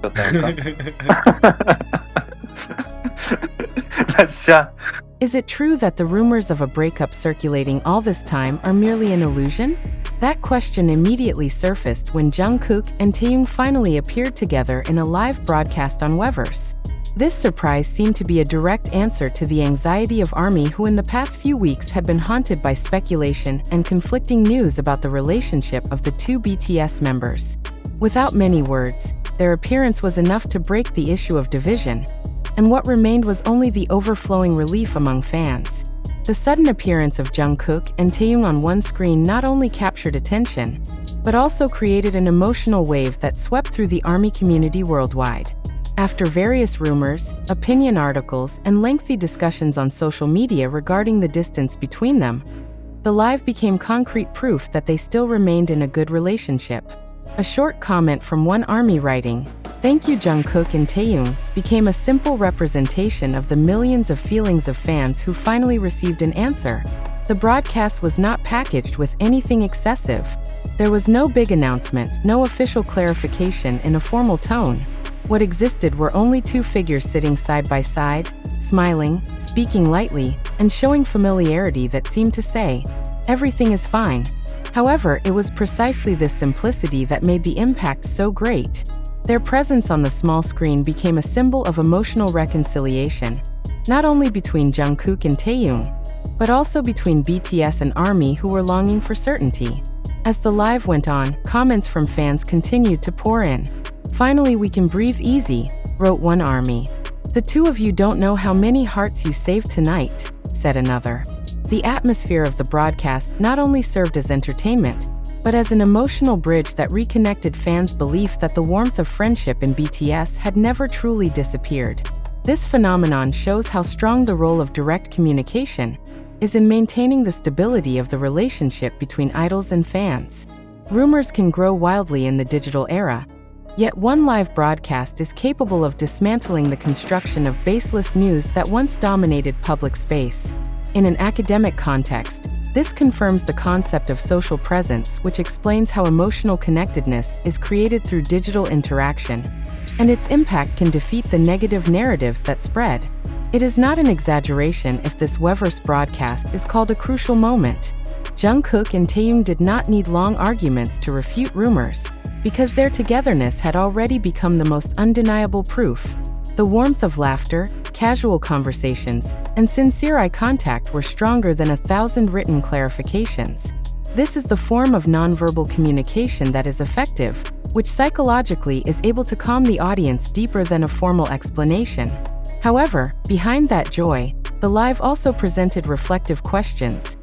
였다 할까? 나 진짜 Is it true that the rumors of a breakup circulating all this time are merely an illusion? That question immediately surfaced when Jungkook and Taehyung finally appeared together in a live broadcast on Weverse. This surprise seemed to be a direct answer to the anxiety of ARMY, who in the past few weeks had been haunted by speculation and conflicting news about the relationship of the two BTS members. Without many words, their appearance was enough to break the issue of division, and what remained was only the overflowing relief among fans. The sudden appearance of Jungkook and Taehyung on one screen not only captured attention, but also created an emotional wave that swept through the ARMY community worldwide. After various rumors, opinion articles, and lengthy discussions on social media regarding the distance between them, the live became concrete proof that they still remained in a good relationship. A short comment from one ARMY writing, "Thank you Jungkook and Taehyung," became a simple representation of the millions of feelings of fans who finally received an answer. The broadcast was not packaged with anything excessive. There was no big announcement, no official clarification in a formal tone. What existed were only two figures sitting side by side, smiling, speaking lightly, and showing familiarity that seemed to say, "Everything is fine." However, it was precisely this simplicity that made the impact so great. Their presence on the small screen became a symbol of emotional reconciliation, not only between Jungkook and Taehyung, but also between BTS and ARMY, who were longing for certainty. As the live went on, comments from fans continued to pour in. "Finally we can breathe easy," wrote one ARMY. "The two of you don't know how many hearts you saved tonight," said another. The atmosphere of the broadcast not only served as entertainment, but as an emotional bridge that reconnected fans' belief that the warmth of friendship in BTS had never truly disappeared. This phenomenon shows how strong the role of direct communication is in maintaining the stability of the relationship between idols and fans. Rumors can grow wildly in the digital era, yet one live broadcast is capable of dismantling the construction of baseless news that once dominated public space. In an academic context, this confirms the concept of social presence, which explains how emotional connectedness is created through digital interaction, and its impact can defeat the negative narratives that spread. It is not an exaggeration if this Weverse broadcast is called a crucial moment. Jungkook and Taehyung did not need long arguments to refute rumors, because their togetherness had already become the most undeniable proof. The warmth of laughter, casual conversations, and sincere eye contact were stronger than 1,000 written clarifications. This is the form of nonverbal communication that is effective, which psychologically is able to calm the audience deeper than a formal explanation. However, behind that joy, the live also presented reflective questions.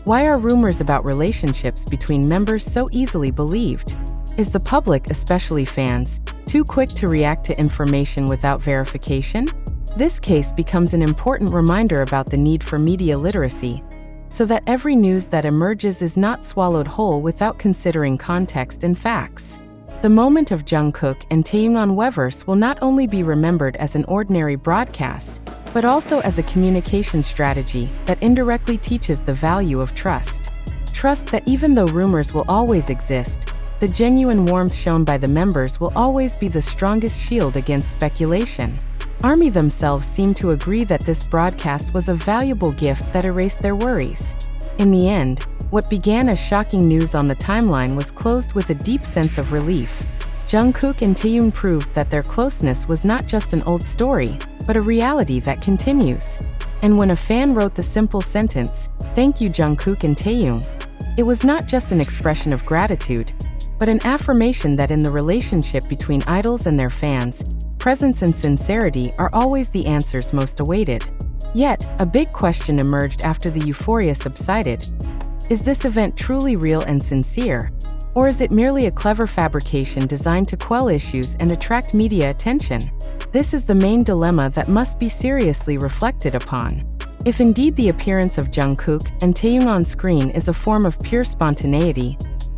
Why are rumors about relationships between members so easily believed? Is the public, especially fans, too quick to react to information without verification? This case becomes an important reminder about the need for media literacy, so that every news that emerges is not swallowed whole without considering context and facts. The moment of Jungkook and Taehyung on Weverse will not only be remembered as an ordinary broadcast, but also as a communication strategy that indirectly teaches the value of trust. Trust that even though rumors will always exist, the genuine warmth shown by the members will always be the strongest shield against speculation. ARMY themselves seem to agree that this broadcast was a valuable gift that erased their worries. In the end, what began as shocking news on the timeline was closed with a deep sense of relief. Jungkook and Taehyung proved that their closeness was not just an old story, but a reality that continues. And when a fan wrote the simple sentence, "Thank you Jungkook and Taehyung," it was not just an expression of gratitude, but an affirmation that in the relationship between idols and their fans, presence and sincerity are always the answers most awaited. Yet, a big question emerged after the euphoria subsided. Is this event truly real and sincere? Or is it merely a clever fabrication designed to quell issues and attract media attention? This is the main dilemma that must be seriously reflected upon. If indeed the appearance of Jungkook and Taehyung on screen is a form of pure spontaneity,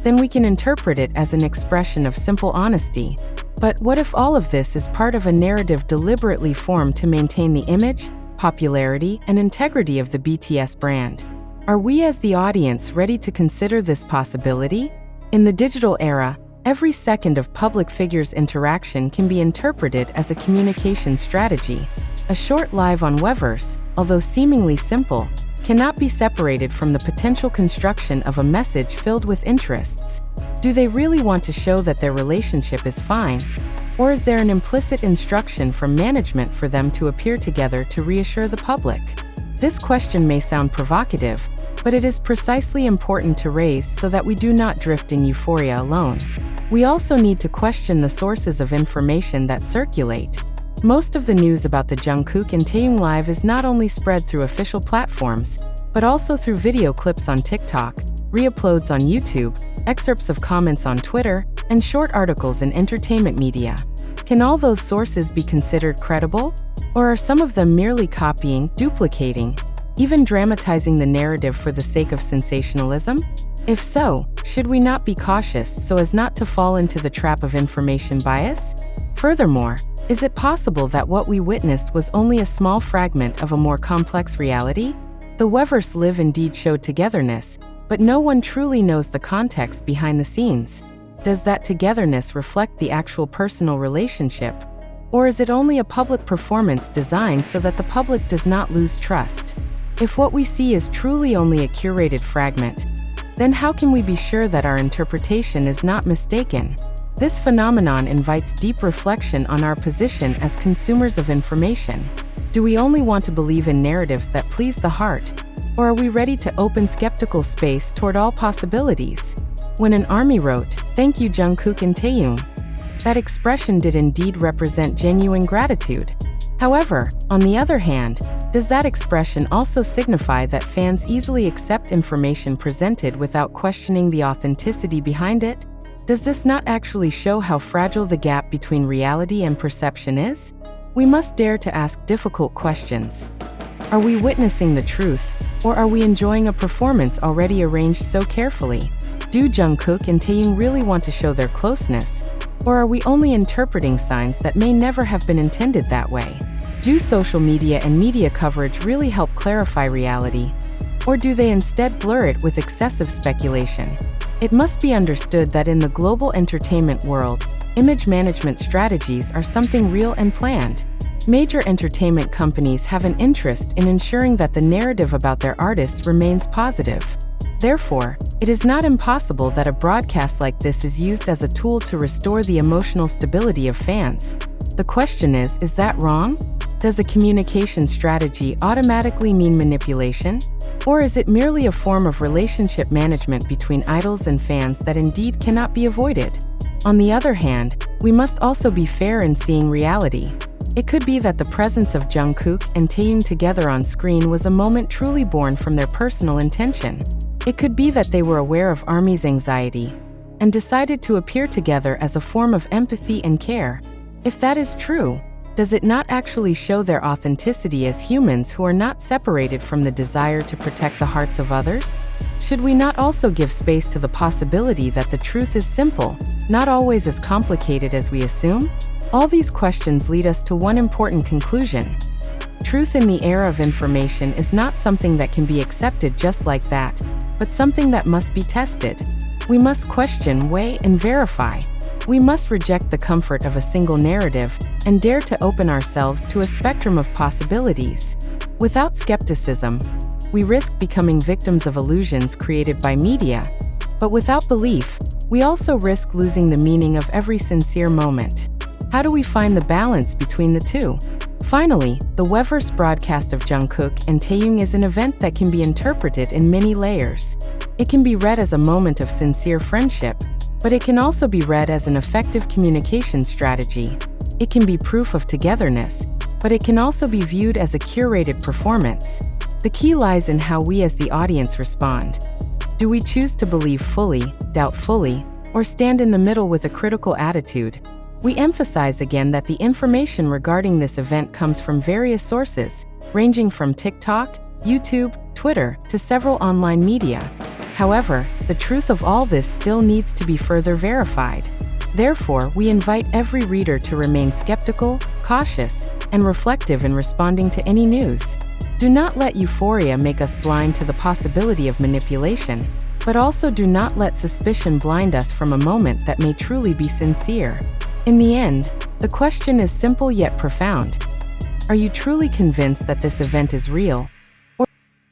then we can interpret it as an expression of simple honesty. But what if all of this is part of a narrative deliberately formed to maintain the image, popularity, and integrity of the BTS brand? Are we as the audience ready to consider this possibility? In the digital era, Every second of public figures' interaction can be interpreted as a communication strategy. A short live on Weverse, although seemingly simple, cannot be separated from the potential construction of a message filled with interests. Do they really want to show that their relationship is fine? Or is there an implicit instruction from management for them to appear together to reassure the public? This question may sound provocative, but it is precisely important to raise so that we do not drift in euphoria alone. We also need to question the sources of information that circulate. Most of the news about the Jungkook and Taehyung live is not only spread through official platforms, but also through video clips on TikTok, re-uploads on YouTube, excerpts of comments on Twitter, and short articles in entertainment media. Can all those sources be considered credible? Or are some of them merely copying, duplicating, even dramatizing the narrative for the sake of sensationalism? If so, should we not be cautious so as not to fall into the trap of information bias? Furthermore, is it possible that what we witnessed was only a small fragment of a more complex reality? The Weverse live indeed showed togetherness, but no one truly knows the context behind the scenes. Does that togetherness reflect the actual personal relationship? Or is it only a public performance designed so that the public does not lose trust? If what we see is truly only a curated fragment, then how can we be sure that our interpretation is not mistaken? This phenomenon invites deep reflection on our position as consumers of information. Do we only want to believe in narratives that please the heart? Or are we ready to open skeptical space toward all possibilities? When an army wrote, "Thank you Jungkook and Taehyung," that expression did indeed represent genuine gratitude. However, on the other hand, does that expression also signify that fans easily accept information presented without questioning the authenticity behind it? Does this not actually show how fragile the gap between reality and perception is? We must dare to ask difficult questions. Are we witnessing the truth, or are we enjoying a performance already arranged so carefully? Do Jungkook and Taehyung really want to show their closeness? Or are we only interpreting signs that may never have been intended that way? Do social media and media coverage really help clarify reality? Or do they instead blur it with excessive speculation? It must be understood that in the global entertainment world, image management strategies are something real and planned. Major entertainment companies have an interest in ensuring that the narrative about their artists remains positive. Therefore, it is not impossible that a broadcast like this is used as a tool to restore the emotional stability of fans. The question is that wrong? Does a communication strategy automatically mean manipulation? Or is it merely a form of relationship management between idols and fans that indeed cannot be avoided? On the other hand, we must also be fair in seeing reality. It could be that the presence of Jungkook and Taehyung together on screen was a moment truly born from their personal intention. It could be that they were aware of ARMY's anxiety and decided to appear together as a form of empathy and care. If that is true, does it not actually show their authenticity as humans who are not separated from the desire to protect the hearts of others? Should we not also give space to the possibility that the truth is simple, not always as complicated as we assume? All these questions lead us to one important conclusion. Truth in the era of information is not something that can be accepted just like that, but something that must be tested. We must question, weigh, and verify. We must reject the comfort of a single narrative and dare to open ourselves to a spectrum of possibilities. Without skepticism, we risk becoming victims of illusions created by media. But without belief, we also risk losing the meaning of every sincere moment. How do we find the balance between the two? Finally, the Weverse broadcast of Jungkook and Taehyung is an event that can be interpreted in many layers. It can be read as a moment of sincere friendship, but it can also be read as an effective communication strategy. It can be proof of togetherness, but it can also be viewed as a curated performance. The key lies in how we as the audience respond. Do we choose to believe fully, doubt fully, or stand in the middle with a critical attitude? We emphasize again that the information regarding this event comes from various sources, ranging from TikTok, YouTube, Twitter, to several online media. However, the truth of all this still needs to be further verified. Therefore, we invite every reader to remain skeptical, cautious, and reflective in responding to any news. Do not let euphoria make us blind to the possibility of manipulation. But also do not let suspicion blind us from a moment that may truly be sincere. In the end, the question is simple yet profound. Are you truly convinced that this event is real,